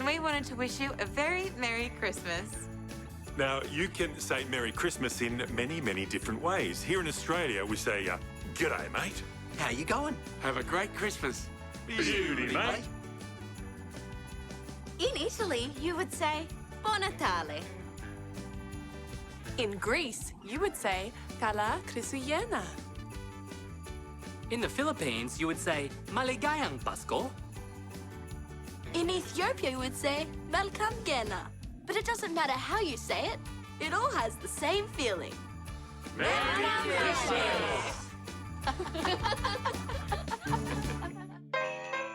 we wanted to wish you a very Merry Christmas. Now, you can say Merry Christmas in many, many different ways. Here in Australia, we say, G'day, mate. How you going? Have a great Christmas. Beauty, mate. In Italy, you would say Buon Natale. In Greece, you would say Kala Christuyena. In the Philippines, you would say Maligayang Pasko. In Ethiopia, you would say Welcome Gena. But it doesn't matter how you say it, it all has the same feeling. Merry Christmas!